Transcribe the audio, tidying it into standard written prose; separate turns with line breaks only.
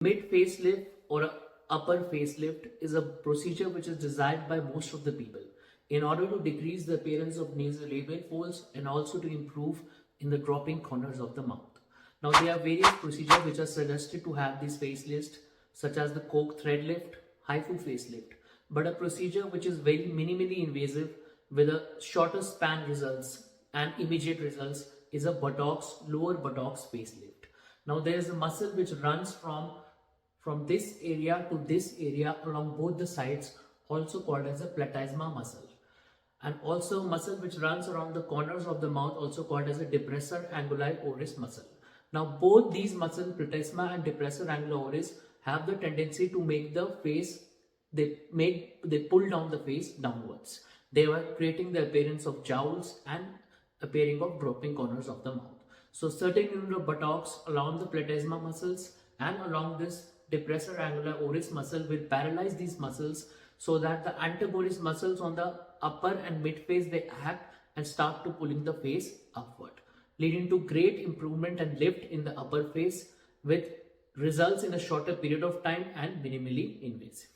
Mid facelift or a upper facelift is a procedure which is desired by most of the people in order to decrease the appearance of nasolabial folds and also to improve in the dropping corners of the mouth. Now there are various procedures which are suggested to have this facelift, such as the Coke thread lift, HIFU facelift, but a procedure which is very minimally invasive with a shorter span results and immediate results is a lower buttocks facelift. Now there is a muscle which runs from this area to this area along both the sides, also called as a platysma muscle, and also muscle which runs around the corners of the mouth, also called as a depressor anguli oris muscle. Now both these muscles, platysma and depressor anguli oris, have the tendency to make the face, they pull down the face downwards. They are creating the appearance of jowls and appearing of dropping corners of the mouth. So certain unit of buttocks along the platysma muscles and along this depressor anguli oris muscle will paralyze these muscles, so that the antagonist muscles on the upper and mid face, they act and start to pulling the face upward, leading to great improvement and lift in the upper face with results in a shorter period of time and minimally invasive.